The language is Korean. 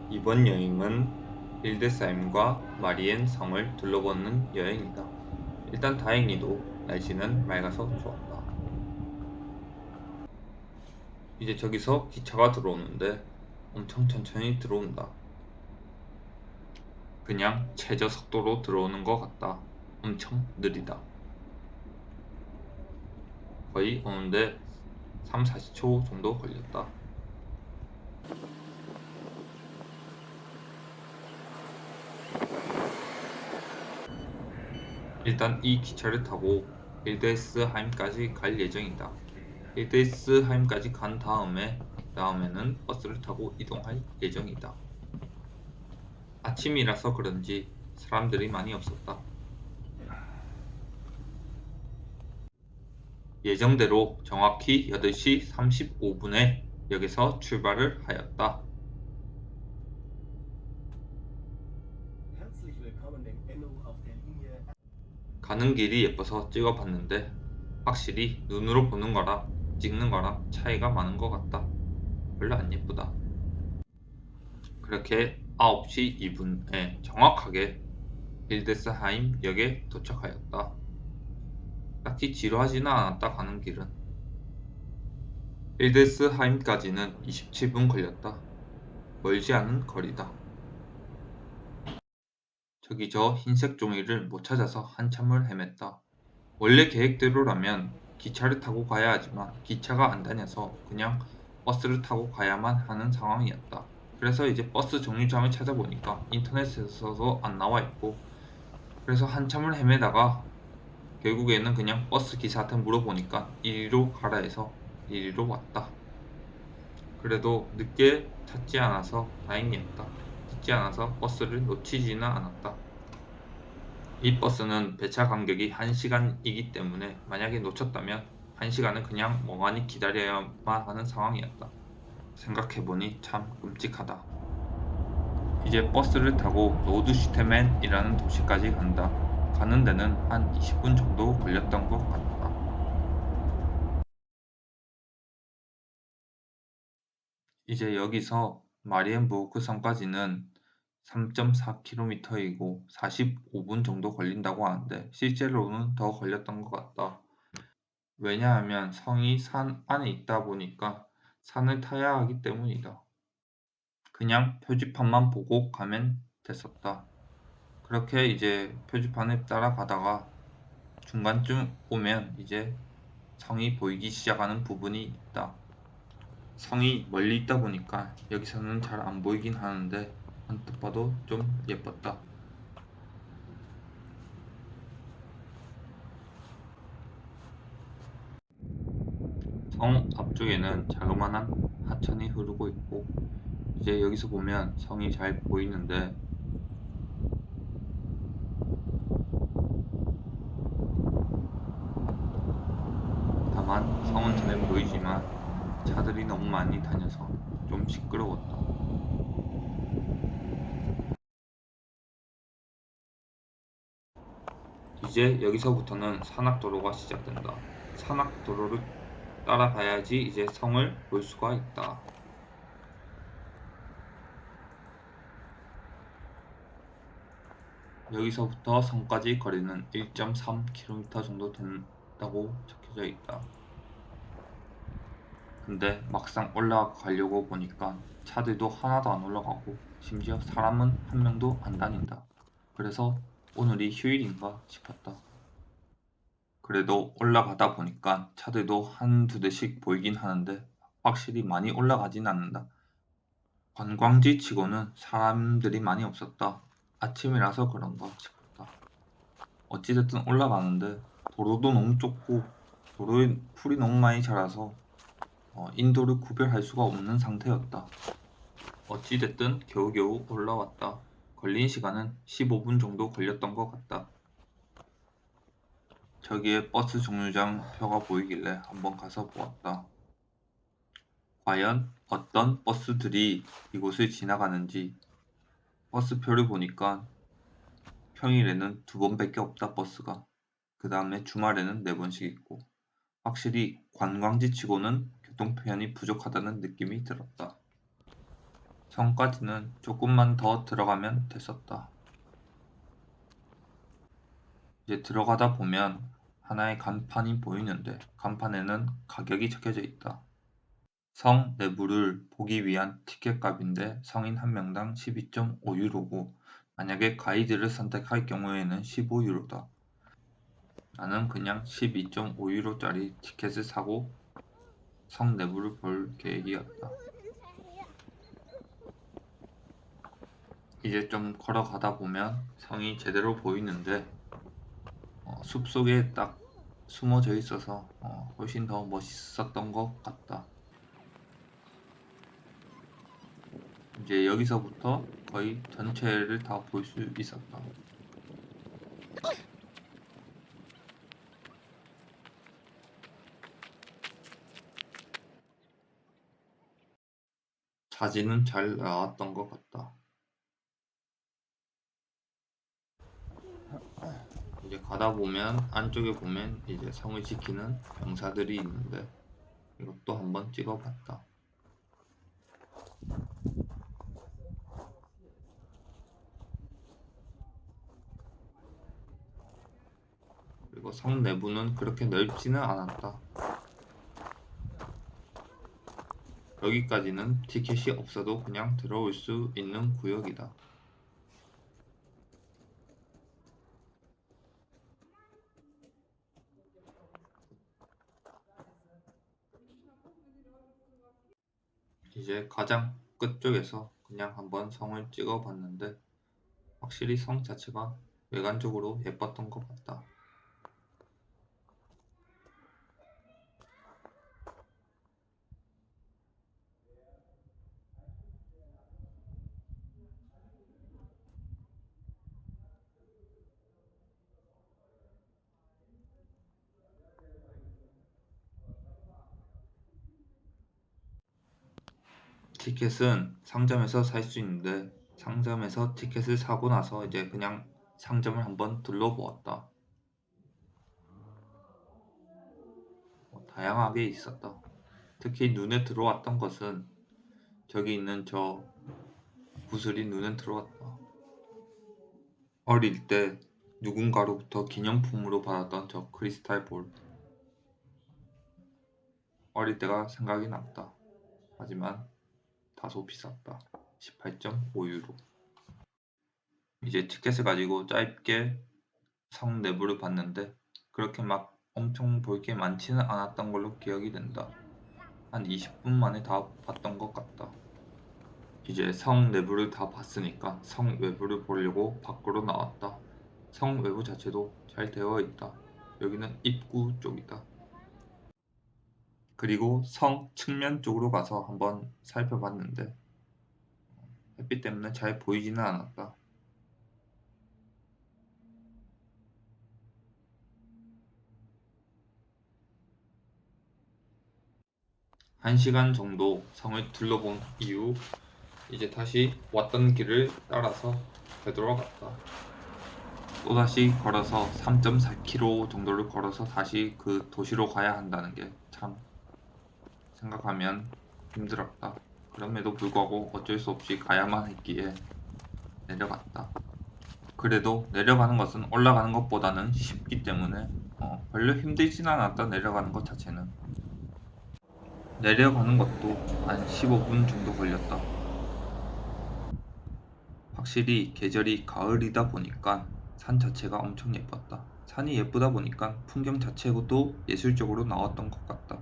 이번 여행은 힐데사임과 마리엔 성을 둘러보는 여행이다. 일단 다행히도 날씨는 맑아서 좋았다. 이제 저기서 기차가 들어오는데 엄청 천천히 들어온다. 그냥 최저 속도로 들어오는 것 같다. 엄청 느리다. 거의 오는데 3, 40초 정도 걸렸다. 일단 이 기차를 타고 힐데스하임까지 갈 예정이다. 힐데스하임까지 간 다음에는 버스를 타고 이동할 예정이다. 아침이라서 그런지 사람들이 많이 없었다. 예정대로 정확히 8시 35분에 역에서 출발을 하였다. 가는 길이 예뻐서 찍어봤는데 확실히 눈으로 보는 거랑 찍는 거랑 차이가 많은 것 같다. 별로 안 예쁘다. 그렇게 9시 2분에 정확하게 힐데스하임 역에 도착하였다. 딱히 지루하지는 않았다. 가는 길은 힐데스하임까지는 27분 걸렸다. 멀지 않은 거리다. 저기 저 흰색 종이를 못 찾아서 한참을 헤맸다. 원래 계획대로라면 기차를 타고 가야 하지만 기차가 안 다녀서 그냥 버스를 타고 가야만 하는 상황이었다. 그래서 이제 버스 정류장을 찾아보니까 인터넷에서도 안 나와 있고, 그래서 한참을 헤매다가 결국에는 그냥 버스 기사한테 물어보니까 이리로 가라 해서 이리로 왔다. 그래도 늦게 찾지 않아서 다행이었다. 늦지 않아서 버스를 놓치지는 않았다. 이 버스는 배차 간격이 1시간이기 때문에 만약에 놓쳤다면 1시간은 그냥 멍하니 기다려야만 하는 상황이었다. 생각해보니 참 끔찍하다. 이제 버스를 타고 노드슈테멘이라는 도시까지 간다. 가는 데는 한 20분 정도 걸렸던 것 같다. 이제 여기서 마리엔부르크 성까지는 3.4km이고 45분 정도 걸린다고 하는데 실제로는 더 걸렸던 것 같다. 왜냐하면 성이 산 안에 있다 보니까 산을 타야 하기 때문이다. 그냥 표지판만 보고 가면 됐었다. 그렇게 이제 표지판을 따라가다가 중간쯤 오면 이제 성이 보이기 시작하는 부분이 있다. 성이 멀리 있다 보니까 여기서는 잘 안 보이긴 하는데 언뜻 봐도 좀 예뻤다. 성 앞쪽에는 자그마한 하천이 흐르고 있고 이제 여기서 보면 성이 잘 보이는데 다만 성은 잘 보이지만 차들이 너무 많이 다녀서 좀 시끄러웠다. 이제 여기서부터는 산악도로가 시작된다. 산악도로를 따라가야지 이제 성을 볼 수가 있다. 여기서부터 성까지 거리는 1.3km 정도 된다고 적혀져 있다. 근데 막상 올라가려고 보니까 차들도 하나도 안 올라가고 심지어 사람은 한 명도 안 다닌다. 그래서 오늘이 휴일인가 싶었다. 그래도 올라가다 보니까 차들도 한두 대씩 보이긴 하는데 확실히 많이 올라가진 않는다. 관광지 치고는 사람들이 많이 없었다. 아침이라서 그런가 싶었다. 어찌됐든 올라가는데 도로도 너무 좁고 도로에 풀이 너무 많이 자라서 인도를 구별할 수가 없는 상태였다. 어찌됐든 겨우겨우 올라왔다. 걸린 시간은 15분 정도 걸렸던 것 같다. 저기에 버스 정류장 표가 보이길래 한번 가서 보았다. 과연 어떤 버스들이 이곳을 지나가는지. 버스표를 보니까 평일에는 2번밖에 없다. 버스가. 그 다음에 주말에는 4번씩 있고 확실히 관광지 치고는 교통편이 부족하다는 느낌이 들었다. 성까지는 조금만 더 들어가면 됐었다. 이제 들어가다 보면 하나의 간판이 보이는데 간판에는 가격이 적혀져 있다. 성 내부를 보기 위한 티켓값인데 성인 한 명당 12.5유로고 만약에 가이드를 선택할 경우에는 15유로다. 나는 그냥 12.5유로짜리 티켓을 사고 성 내부를 볼 계획이었다. 이제 좀 걸어가다 보면 성이 제대로 보이는데 숲속에 딱 숨어져 있어서 훨씬 더 멋있었던 것 같다. 이제 여기서부터 거의 전체를 다 볼 수 있었다. 사진은 잘 나왔던 것 같다. 이제 가다 보면 안쪽에 보면 이제 성을 지키는 병사들이 있는데 이것도 한번 찍어봤다. 그리고 성 내부는 그렇게 넓지는 않았다. 여기까지는 티켓이 없어도 그냥 들어올 수 있는 구역이다. 이제 가장 끝쪽에서 그냥 한번 성을 찍어봤는데 확실히 성 자체가 외관적으로 예뻤던 것 같다. 티켓은 상점에서 살 수 있는데 상점에서 티켓을 사고 나서 이제 그냥 상점을 한번 둘러보았다. 다양하게 있었다. 특히 눈에 들어왔던 것은 저기 있는 저 구슬이 눈에 들어왔다. 어릴 때 누군가로부터 기념품으로 받았던 저 크리스탈 볼. 어릴 때가 생각이 났다. 하지만 다소 비쌌다. 18.5유로. 이제 티켓을 가지고 짧게 성 내부를 봤는데 그렇게 막 엄청 볼 게 많지는 않았던 걸로 기억이 된다. 한 20분 만에 다 봤던 것 같다. 이제 성 내부를 다 봤으니까 성 외부를 보려고 밖으로 나왔다. 성 외부 자체도 잘 되어 있다. 여기는 입구 쪽이다. 그리고 성 측면 쪽으로 가서 한번 살펴봤는데 햇빛 때문에 잘 보이지는 않았다. 1시간 정도 성을 둘러본 이후 이제 다시 왔던 길을 따라서 되돌아갔다. 또다시 걸어서 3.4km 정도를 걸어서 다시 그 도시로 가야 한다는 게 참 생각하면 힘들었다. 그럼에도 불구하고 어쩔 수 없이 가야만 했기에 내려갔다. 그래도 내려가는 것은 올라가는 것보다는 쉽기 때문에 별로 힘들진 않았다. 내려가는 것 자체는. 내려가는 것도 한 15분 정도 걸렸다. 확실히 계절이 가을이다 보니까 산 자체가 엄청 예뻤다. 산이 예쁘다 보니까 풍경 자체도 예술적으로 나왔던 것 같다.